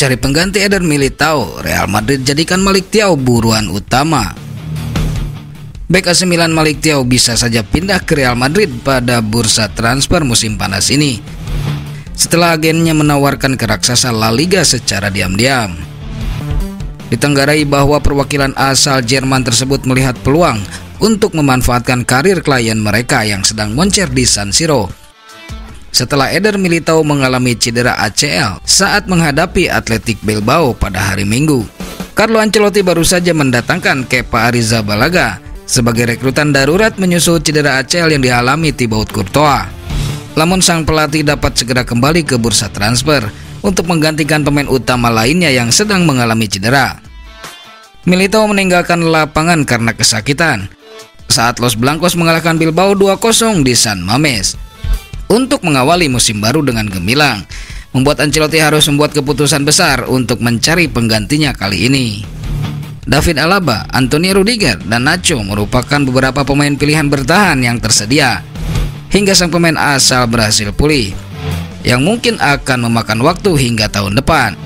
Cari pengganti Eder Militao, Real Madrid jadikan Malick Thiaw buruan utama. Bek AC Milan Malick Thiaw bisa saja pindah ke Real Madrid pada bursa transfer musim panas ini, setelah agennya menawarkan ke raksasa La Liga secara diam-diam. Ditenggarai bahwa perwakilan asal Jerman tersebut melihat peluang untuk memanfaatkan karir klien mereka yang sedang moncer di San Siro, setelah Eder Militao mengalami cedera ACL saat menghadapi Athletic Bilbao pada hari Minggu. Carlo Ancelotti baru saja mendatangkan Kepa Arrizabalaga sebagai rekrutan darurat menyusul cedera ACL yang dialami Thibaut Courtois. Namun sang pelatih dapat segera kembali ke bursa transfer untuk menggantikan pemain utama lainnya yang sedang mengalami cedera. Militao meninggalkan lapangan karena kesakitan saat Los Blancos mengalahkan Bilbao 2-0 di San Mamés. Untuk mengawali musim baru dengan gemilang, membuat Ancelotti harus membuat keputusan besar untuk mencari penggantinya kali ini. David Alaba, Antonio Rudiger, dan Nacho merupakan beberapa pemain pilihan bertahan yang tersedia hingga sang pemain asal berhasil pulih, yang mungkin akan memakan waktu hingga tahun depan.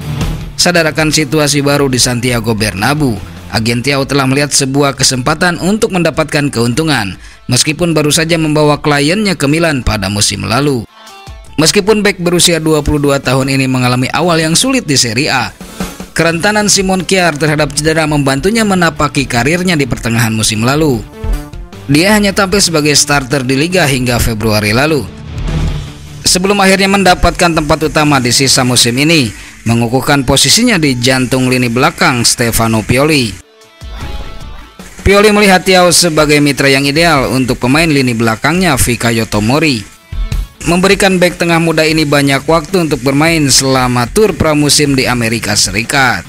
Sadar akan situasi baru di Santiago Bernabeu, agen Thiaw telah melihat sebuah kesempatan untuk mendapatkan keuntungan, meskipun baru saja membawa kliennya ke Milan pada musim lalu. Meskipun bek berusia 22 tahun ini mengalami awal yang sulit di Serie A, kerentanan Simon Kjaer terhadap cedera membantunya menapaki karirnya di pertengahan musim lalu. Dia hanya tampil sebagai starter di Liga hingga Februari lalu, sebelum akhirnya mendapatkan tempat utama di sisa musim ini, mengukuhkan posisinya di jantung lini belakang Stefano Pioli. Pioli melihat Thiaw sebagai mitra yang ideal untuk pemain lini belakangnya Fikayo Tomori, memberikan bek tengah muda ini banyak waktu untuk bermain selama tur pramusim di Amerika Serikat.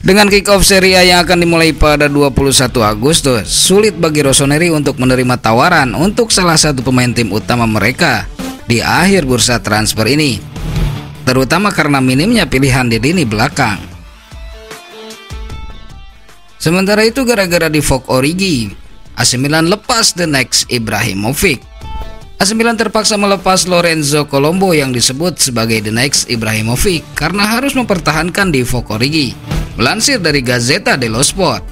Dengan kick-off Serie A yang akan dimulai pada 21 Agustus, sulit bagi Rossoneri untuk menerima tawaran untuk salah satu pemain tim utama mereka di akhir bursa transfer ini, terutama karena minimnya pilihan di lini belakang. Sementara itu, gara-gara di Vogue Origi, AC Milan lepas the next Ibrahimovic. AC Milan terpaksa melepas Lorenzo Colombo yang disebut sebagai the next Ibrahimovic karena harus mempertahankan di Vogue Origi. Melansir dari Gazzetta dello Sport,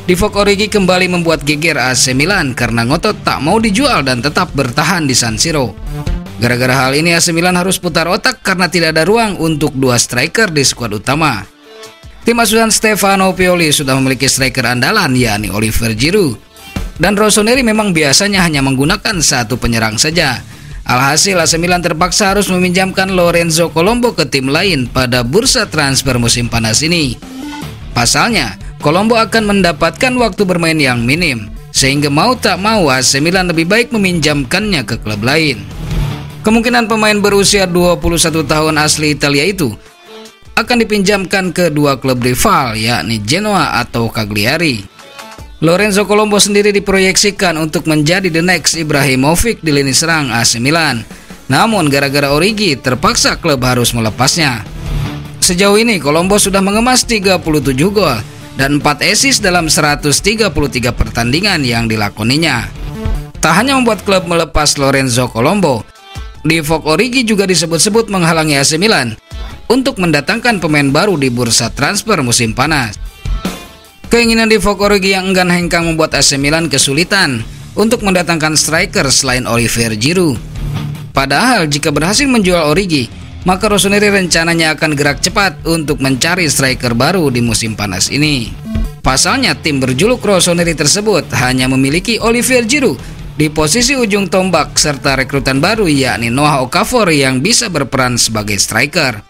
di Vogue Origi kembali membuat geger AC Milan karena ngotot tak mau dijual dan tetap bertahan di San Siro. Gara-gara hal ini, AC Milan harus putar otak karena tidak ada ruang untuk dua striker di skuad utama. Tim asuhan Stefano Pioli sudah memiliki striker andalan, yakni Oliver Giroud, dan Rossoneri memang biasanya hanya menggunakan satu penyerang saja. Alhasil, AC Milan terpaksa harus meminjamkan Lorenzo Colombo ke tim lain pada bursa transfer musim panas ini. Pasalnya, Colombo akan mendapatkan waktu bermain yang minim, sehingga mau tak mau AC Milan lebih baik meminjamkannya ke klub lain. Kemungkinan pemain berusia 21 tahun asli Italia itu akan dipinjamkan ke dua klub rival, yakni Genoa atau Cagliari. Lorenzo Colombo sendiri diproyeksikan untuk menjadi the next Ibrahimovic di lini serang AC Milan. Namun gara-gara Origi, terpaksa klub harus melepasnya. Sejauh ini Colombo sudah mengemas 37 gol dan 4 assist dalam 133 pertandingan yang dilakoninya. Tak hanya membuat klub melepas Lorenzo Colombo, di Vogue Origi juga disebut-sebut menghalangi AC Milan untuk mendatangkan pemain baru di bursa transfer musim panas. Keinginan di Vogue Origi yang enggan hengkang membuat AC Milan kesulitan untuk mendatangkan striker selain Oliver Giroud. Padahal jika berhasil menjual Origi, maka Rossoneri rencananya akan gerak cepat untuk mencari striker baru di musim panas ini. Pasalnya, tim berjuluk Rossoneri tersebut hanya memiliki Oliver Giroud di posisi ujung tombak serta rekrutan baru, yakni Noah Okafor yang bisa berperan sebagai striker.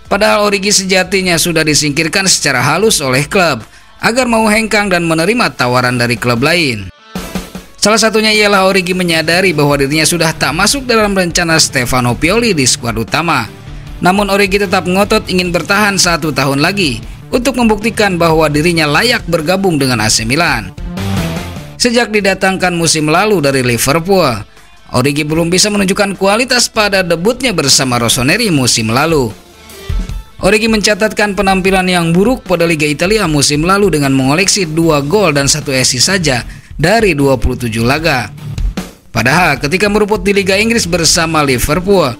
Padahal Origi sejatinya sudah disingkirkan secara halus oleh klub agar mau hengkang dan menerima tawaran dari klub lain. Salah satunya ialah Origi menyadari bahwa dirinya sudah tak masuk dalam rencana Stefano Pioli di skuad utama. Namun Origi tetap ngotot ingin bertahan 1 tahun lagi untuk membuktikan bahwa dirinya layak bergabung dengan AC Milan. Sejak didatangkan musim lalu dari Liverpool, Origi belum bisa menunjukkan kualitas pada debutnya bersama Rossoneri musim lalu. Origi mencatatkan penampilan yang buruk pada Liga Italia musim lalu dengan mengoleksi 2 gol dan 1 assist saja dari 27 laga. Padahal ketika merumput di Liga Inggris bersama Liverpool,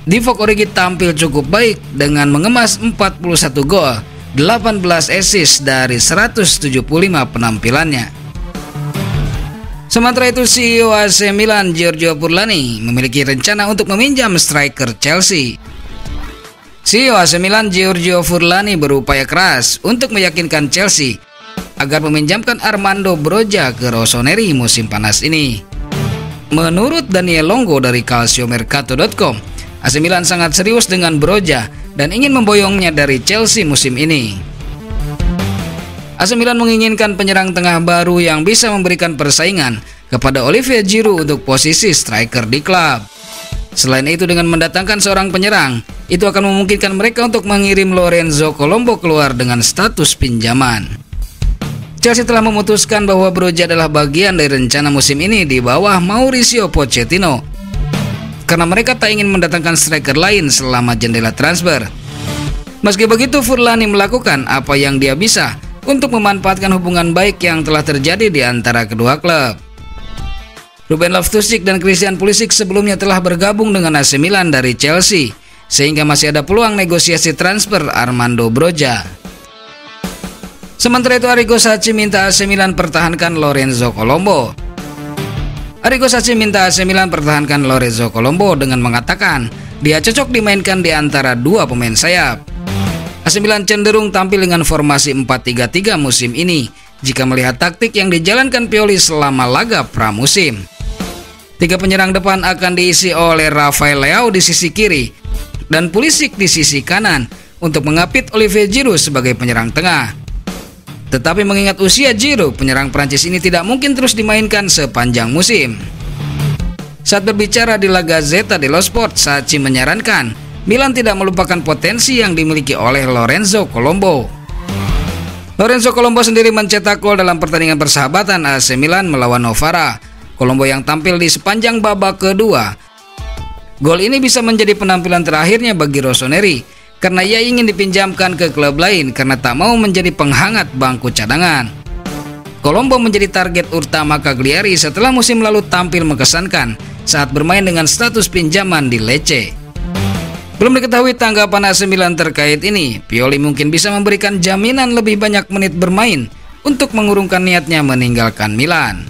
Divock Origi tampil cukup baik dengan mengemas 41 gol, 18 assist dari 175 penampilannya. Sementara itu, CEO AC Milan Giorgio Furlani memiliki rencana untuk meminjam striker Chelsea. CEO AC Milan Giorgio Furlani berupaya keras untuk meyakinkan Chelsea agar meminjamkan Armando Broja ke Rossoneri musim panas ini. Menurut Daniel Longo dari calciomercato.com, AC Milan sangat serius dengan Broja dan ingin memboyongnya dari Chelsea musim ini. AC Milan menginginkan penyerang tengah baru yang bisa memberikan persaingan kepada Olivier Giroud untuk posisi striker di klub. Selain itu, dengan mendatangkan seorang penyerang, itu akan memungkinkan mereka untuk mengirim Lorenzo Colombo keluar dengan status pinjaman. Chelsea telah memutuskan bahwa Broja adalah bagian dari rencana musim ini di bawah Mauricio Pochettino, karena mereka tak ingin mendatangkan striker lain selama jendela transfer. Meski begitu, Furlani melakukan apa yang dia bisa untuk memanfaatkan hubungan baik yang telah terjadi di antara kedua klub. Ruben Loftus-Cheek dan Christian Pulisic sebelumnya telah bergabung dengan AC Milan dari Chelsea, sehingga masih ada peluang negosiasi transfer Armando Broja. Sementara itu, Arrigo Sacchi minta AC Milan pertahankan Lorenzo Colombo. Arrigo Sacchi minta AC Milan pertahankan Lorenzo Colombo dengan mengatakan dia cocok dimainkan di antara dua pemain sayap. AC Milan cenderung tampil dengan formasi 4-3-3 musim ini jika melihat taktik yang dijalankan Pioli selama laga pramusim. 3 penyerang depan akan diisi oleh Rafael Leao di sisi kiri dan Pulisic di sisi kanan untuk mengapit Olivier Giroud sebagai penyerang tengah. Tetapi mengingat usia Giroud, penyerang Prancis ini tidak mungkin terus dimainkan sepanjang musim. Saat berbicara di La Gazzetta dello Sport, Sacchi menyarankan Milan tidak melupakan potensi yang dimiliki oleh Lorenzo Colombo. Lorenzo Colombo sendiri mencetak gol dalam pertandingan persahabatan AC Milan melawan Novara. Colombo yang tampil di sepanjang babak kedua. Gol ini bisa menjadi penampilan terakhirnya bagi Rossoneri karena ia ingin dipinjamkan ke klub lain karena tak mau menjadi penghangat bangku cadangan. Colombo menjadi target utama Cagliari setelah musim lalu tampil mengesankan saat bermain dengan status pinjaman di Lecce. Belum diketahui tanggapan AC Milan terkait ini. Pioli mungkin bisa memberikan jaminan lebih banyak menit bermain untuk mengurungkan niatnya meninggalkan Milan.